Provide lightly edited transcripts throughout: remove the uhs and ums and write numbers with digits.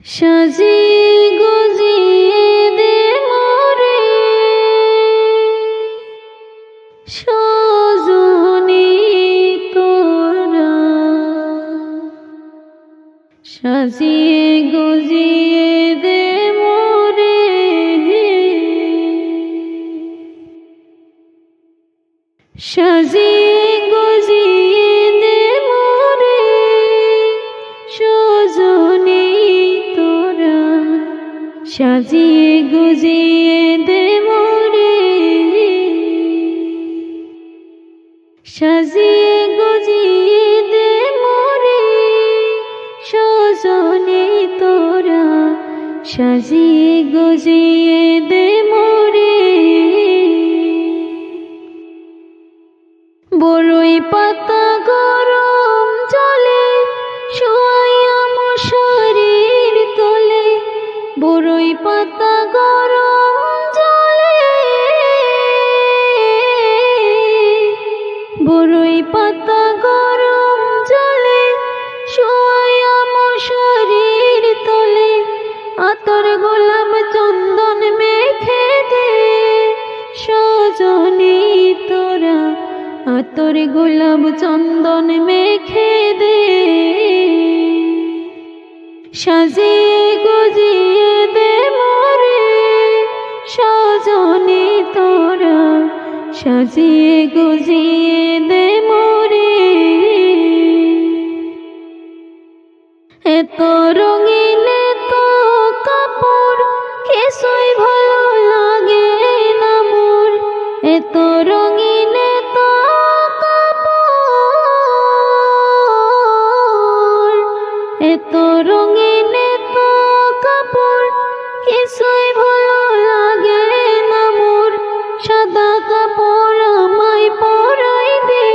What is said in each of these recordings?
সাজিয়ে গুজিয়ে দে মোরে সজনী তোরা, সাজিয়ে গুজিয়ে দে মোরে সাজিয়ে গুজিয়ে দে মোরে সজনী তোরা, সাজিয়ে গুজিয়ে দে মোরে সাজিয়ে গুজিয়ে দে মোরে সজনী তোরা, সাজিয়ে গুজিয়ে দে মোরে। বড়ই পাতা গরম জলে শোয়াইয়া মশারির তলে, বড়ই পাতা গরম জলে, বড়ই পাতা গরম জলে শোয়াইয়া মশারির তলে, আতর গোলাপ চন্দন মেখে দে সজনী তোরা, আতর গোলাপ চন্দন মেখে দে। সাজিয়ে গুজিয়ে দে মোরে সজনী তোরা, সাজিয়ে গুজিয়ে দে মোরে। এত রঙিন তো কাপড় কিছুই ভালো লাগে না মোর, এত রঙিন তো কাপড়, এত রঙিন তো কাপড় কিছুই ভালো লাগে না মোর, সাদা কাপড় আমায় পরাই দে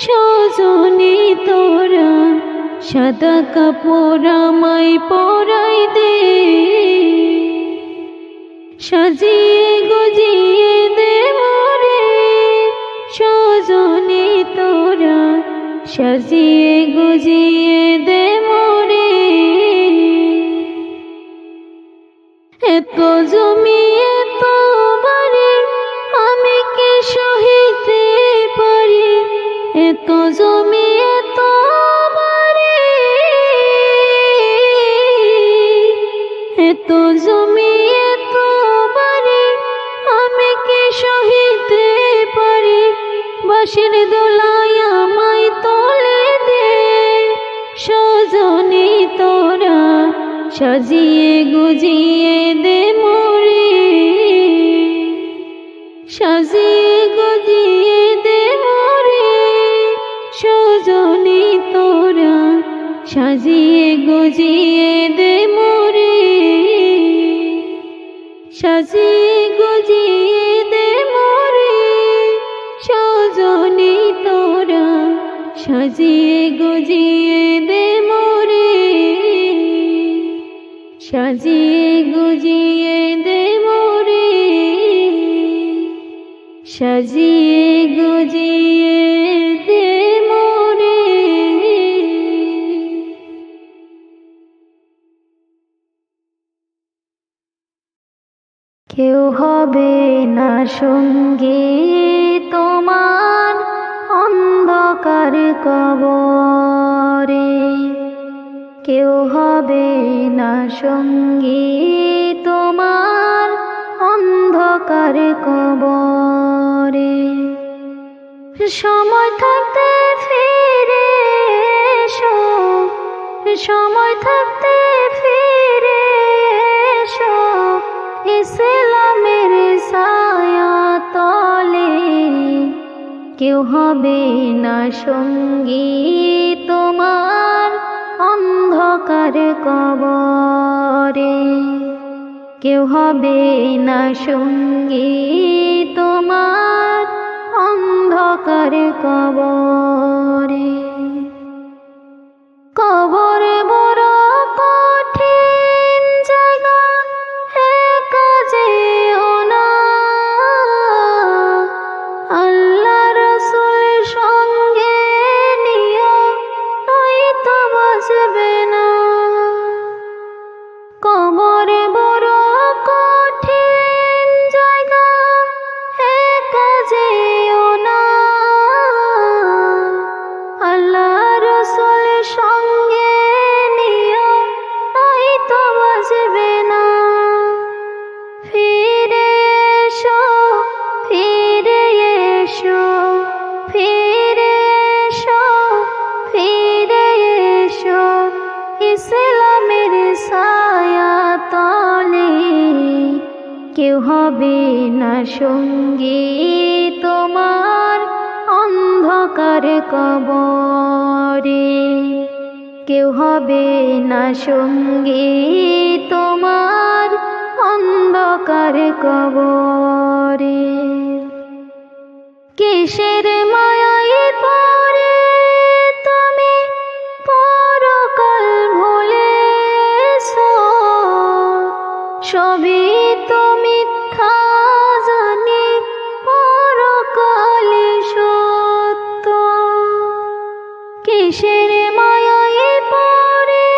সজনী তোরা, সাদা কাপড় আমায় পরাই দে। সাজিয়ে গুজিয়ে দে মোরে সজনী তোরা, সাজিয়ে গুজিয়ে দে মোরে। এত জমি এত বাড়ি আমি কি সহিতে পারি, এত জমি এত বাড়ি, এত জমি এত বাড়ি আমি কি সহিতে পারি, বাঁশির দোলায় আমায় তোলে দে সজনী তোরা, সাজিয়ে গুজিয়ে দে মোরে সাজিয়ে গুজিয়ে দে মোরে সজনী তোরা, সাজিয়ে গুজিয়ে দে মোরে সাজিয়ে গুজিয়ে দে মোরে সজনী তোরা, সাজিয়ে গুজিয়ে দে মোরে সাজিয়ে গুজিয়ে দে মোরে সাজিয়ে গুজিয়ে দে মোরে। কেউ হবে না সঙ্গী তোমার অন্ধকার কবরে, কেউ হবে না সঙ্গী তোমার অন্ধকার কবরে। সময় থাকতে ফিরে এসো, সময় থাকতে ফিরে এসো ইসলামের ছায়া তলে, কেউ হবে না সঙ্গী তোমার অন্ধকার কবরে, কেউ হবে না সঙ্গী তোমার অন্ধকার কবরে। কবর বড় কঠিন জায়গা, একা যেও না, আল্লাহ রাসূল সঙ্গে নিও নয়তো বাঁচবে না। কেউ হবে না সঙ্গী তোমার অন্ধকার কবরে, কেউ হবে না সঙ্গী তোমার অন্ধকার কবরে। কিসের মায়ায় পড়ে তুমি পরকাল ভুলেছো, সবই তো মিথ্যা জানি পরকালে সত্য। কিসের মায়ায় পড়ে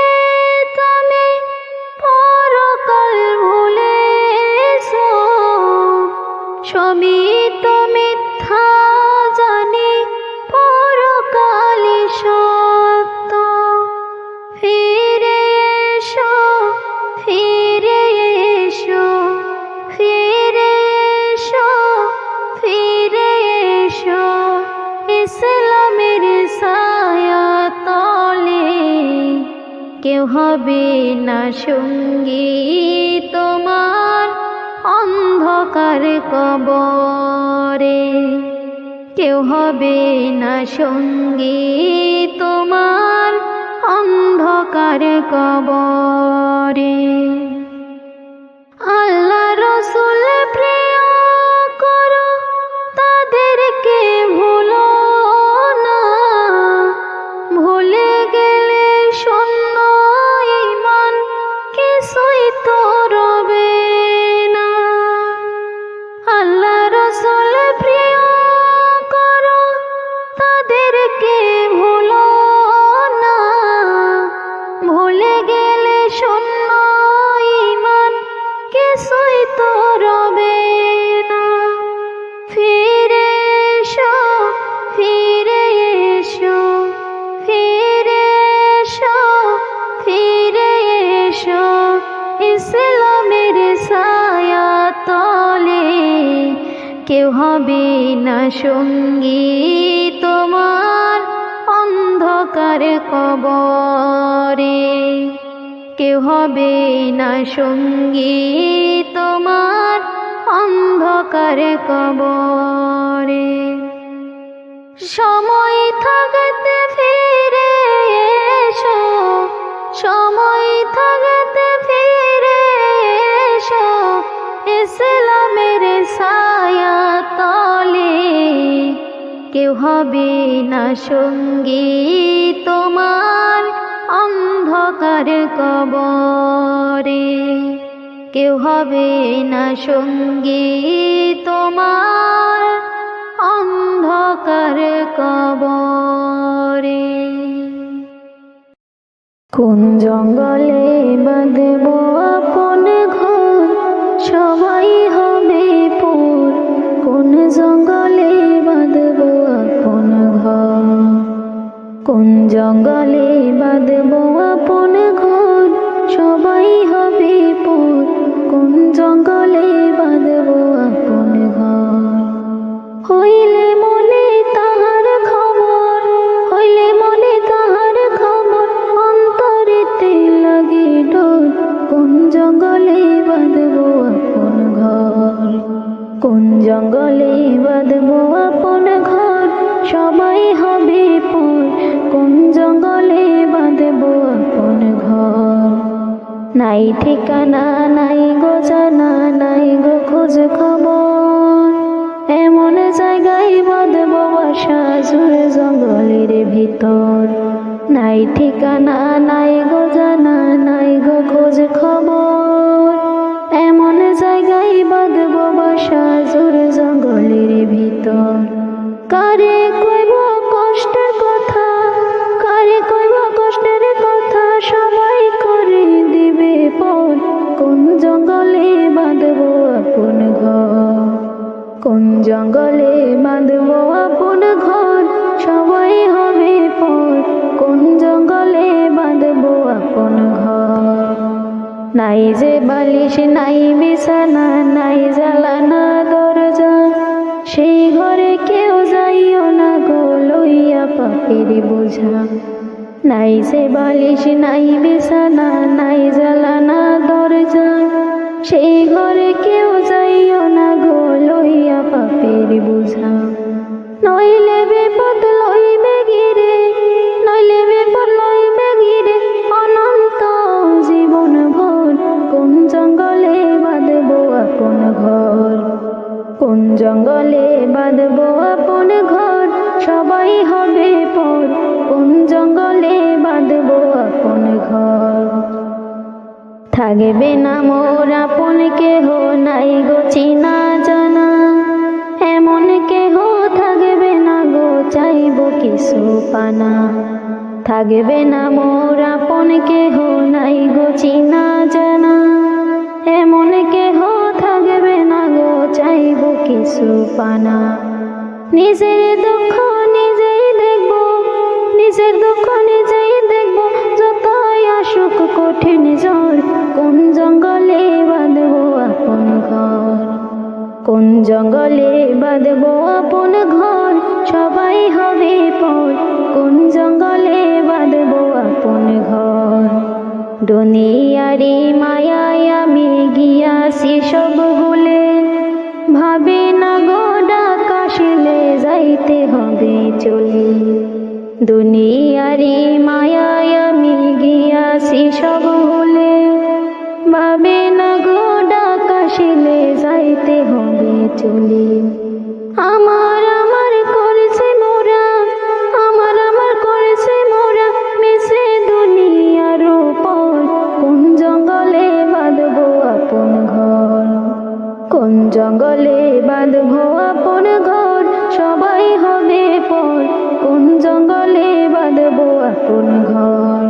তুমি পরকাল ভুলেছো, সবই তো মিথ্যা জানি পরকালে সত্য। ফিরে এসো, ফিরে এসো, ফিরে এসো, ফিরে এসো ইসলামের ছায়া তলে, কেউ হবে না সঙ্গী তোমার অন্ধকার কবরে, কেউ হবে না সঙ্গী তোমার অন্ধকার কবরে। আল্লাহ রসুল প্রিয় করো তাদেরকে ভুলো না, ভুলে গেলে শূন্য ঈমান কিছুই তো রবে না। আল্লাহ রসুল প্রিয় করো তাদেরকে ভুলো না, ভুলে গেলে শূন্য ঈমান কিছুই তো রবে না। ফিরে এসো, ফিরে এসো, ফিরে এসো, ফিরে এসো ইসলামের ছায়া তলে, কেউ হবে না সঙ্গী তোমার অন্ধকার কবরে, কেউ হবে না সঙ্গী তোমার অন্ধকার কবরে। সময় থাকতে ফিরে এসো, সময় থাকতে ফিরে এসো ইসলামের ছায়া তলে, কেউ হবে না সঙ্গী তোমার অন্ধকার কবরে, কেউ হবে না সঙ্গী তোমার অন্ধকার কবরে। কোন জঙ্গলে বাঁধব আপন ঘর, সবাই হবে পর, কোন জঙ্গলে বাঁধব আপন ঘর, কোন জঙ্গলে বাঁধব আপন ঘর, সবাই হবে পর, কোন জঙ্গলে বাঁধব আপন ঘর। হইলে মনে তাহার খবর, হইলে মনে তাহার খবর, অন্তরেতে লাগে ডর, কোন জঙ্গলে বাঁধব আপন ঘর, কোন জঙ্গলে বাঁধব আপন ঘর, সবাই হবে পর, কোন জঙ্গলে বাঁধব আপন ঘর। নাই ঠিকানা নাই গো জানা, নাই গো খোঁজ খবর, এমন জায়গায় বাঁধব বাসা জুড়ে জঙ্গলের ভিতর। নাই ঠিকানা নাই গো জানা, নাই গো খোঁজ খবর, এমন জায়গায় বাঁধব বাসা জুড়ে জঙ্গলের ভিতর। কারে কইব কষ্টের কথা, কারে কইব কষ্টের কথা, সবাই করে দিবে পর, কোন জঙ্গলে বাঁধব আপন ঘর, কোন জঙ্গলে বাঁধব আপন ঘর, সবাই হবে পর, কোন জঙ্গলে বাঁধব আপন ঘর। নাই যে বালিশ নাই বিছানা, নাই জ্বালানা দরজা, সেই ঘরে কেউ যাইও না গো লইয়া পাপের বোঝা। নাই যে বালিশ নাই বিছানা, নাই জ্বালানা দরজা, সেই ঘরে কেউ বুঝা। নইলে বিপদ লইবে গিরে, নইলে বিপদ লইবে গিরে অনন্ত জীবন ভর। কোন জঙ্গলে বাঁধবো আপন ঘর, কোন জঙ্গলে বাঁধবো আপন ঘর, সবাই হবে পর। কোন জঙ্গলে বাঁধবো আপন ঘর। থাকবে না মোর আপন কেহ, নাই গো চিনা জানা, এমন কেহ থাকবে না গো চাইব কিছু পানা। থাকবে না মোর আপন কেহ, নাই গো চিনা জানা, এমন কেহ থাকবে না গো চাইব কিছু পানা। নিজের দুঃখ নিজেই দেখব, নিজের দুঃখ নিজেই দেখব, যতই আসুক কঠিন ঝড়। কোন জঙ্গলে বাঁধবো আপন ঘর, কোন জঙ্গলে বাঁধবো আপন ঘর, সবাই হবে পর। কোন জঙ্গলে বাঁধবো আপন ঘর। দুনিয়ারি মায়ায় আমি গিয়াছি সব ভুলে, ভাবি না গো ডাক আসিলে যাইতে হবে চলে। দুনিয়ারি মায়ায় আমি গিয়াছি সব ভুলে, ভাবি না গো ডাক আসিলে যাইতে হবে চলে। আমার আমার করেছে মোরা, আমার আমার করেছে মোরা মিশে দুনিয়ার উপর। কোন জঙ্গলে বাঁধবো আপন ঘর, কোন জঙ্গলে বাঁধবো আপন ঘর, সবাই হবে পর। কোন জঙ্গলে বাঁধবো আপন ঘর।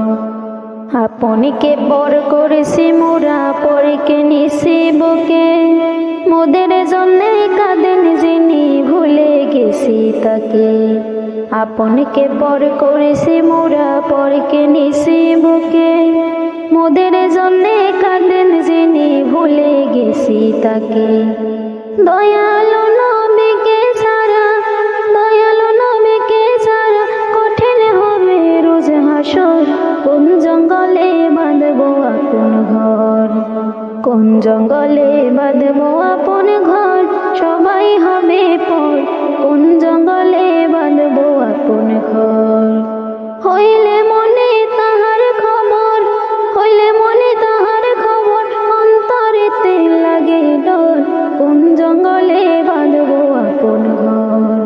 আপনকে পর করেছি মোরা, পরকে নিছি বুকে, মোদের জন্যে কাঁদেন যিনি ভুলে গেছি তাকে। আপনকে পর করেছি মোরা, পরকে নিছি বুকে, মোদের জন্যে কাঁদেন যিনি ভুলে গেছি তাকে। দয়ালু নবীকে ছাড়া, দয়ালু নবীকে ছাড়া কঠিন হবে রোজ হাসর। কোন জঙ্গলে বাঁধবো আপন ঘর, কোন জঙ্গলে বাঁধবো আপন ঘর, সবাই হবে পর। কোন জঙ্গলে বাঁধবো আপন ঘর। হইলে মনে তাহার খবর, হইলে মনে তাহার খবর, অন্তরেতে লাগে ডর। কোন জঙ্গলে বাঁধবো আপন ঘর,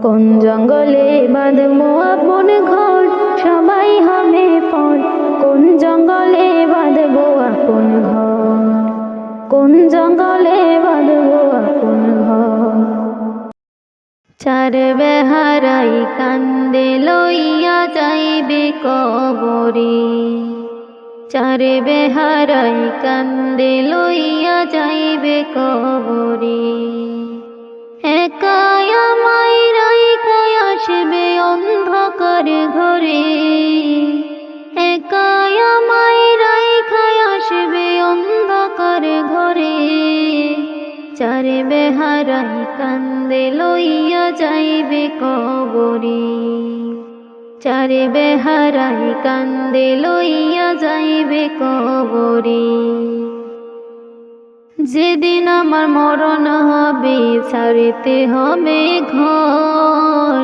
কোন জঙ্গলে বাঁধবো আপন ঘর, সবাই হবে পর। কোন জঙ্গলে বাঁধবো আপন ঘর, কোন জঙ্গলে বাঁধবো আপন ঘর। চার বেহারাই কান্দে লইয়া যাইবে কবরে, চার বেহারাই কান্দে লইয়া যাইবে কবরে। একাই আমায় রাইখাই আসবে অন্ধকার ঘরে, একাই আমায় রাইখাই আসবে অন্ধকার ঘরে। চার বেহারাই কান্দে লইয়া যাইবে কবরে, চার বেহারাই কান্দে লইয়া যাইবে কবরে। যেদিন আমার মরণ হবে ছাড়িতে হবে ঘর,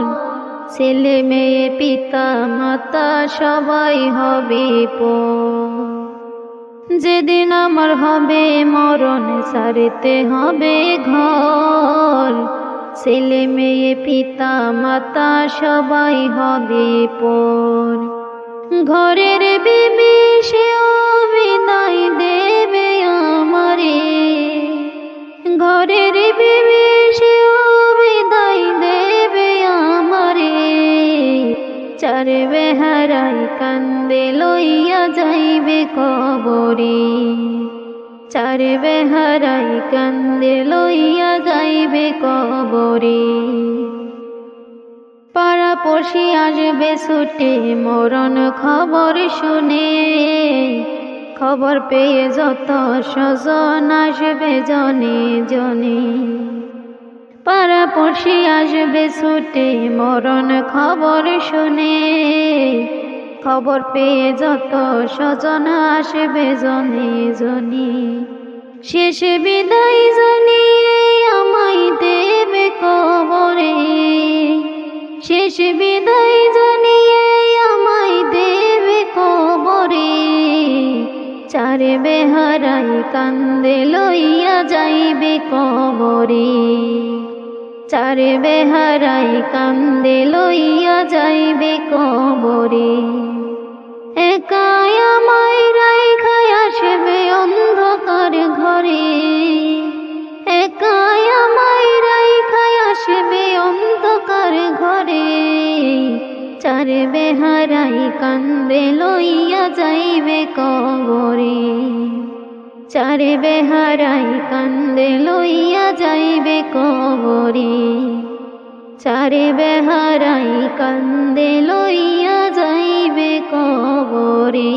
ছেলে মেয়ে পিতা মাতা সবাই হবে পর। যেদিন আমার হবে মরণ ছাড়িতে হবে ঘর, ছেলে মেয়ে পিতা মাতা সবাই হবে পর। ঘরের বিবি সেও বিদায় দেবে আমারে, ঘরের বিবি সেও বিদায় দেবে আমারে। চার বেহারাই কান্দে লইয়া যাইবে কবরে, চার বেহারাই কান্দে লইয়া যাইবে কবরে। পাড়াপড়শি আসবে ছুটে মরণ খবর শুনে, খবর পেয়ে যত স্বজন আসবে জনে জনে। পাড়াপড়শি আসবে ছুটে মরণ খবর শুনে, খবর পেয়ে যত স্বজন আসবে জনে জনে। শেষ বিদায় জানিয়ে আমায় দেবে কবরে, শেষ বিদায় জানিয়ে আমায় দেবে কবরে। চারে বেহারাই কান্দে লইয়া যাইবে কবরে, চারে বেহারাই কান্দে লইয়া যাইবে কবরে। একাই আমায় রাইখায় আসবে অন্ধকার ঘরে, একাই আমায় রাইখায় আসবে অন্ধকার ঘরে। চারে বেহারাই কান্দে লইয়া যাইবে কবরে, চারে বেহারাই কান্দে লইয়া যাইবে কবরে, চারে বেহারাই কান্দে লইয়া যাইবে কবরে।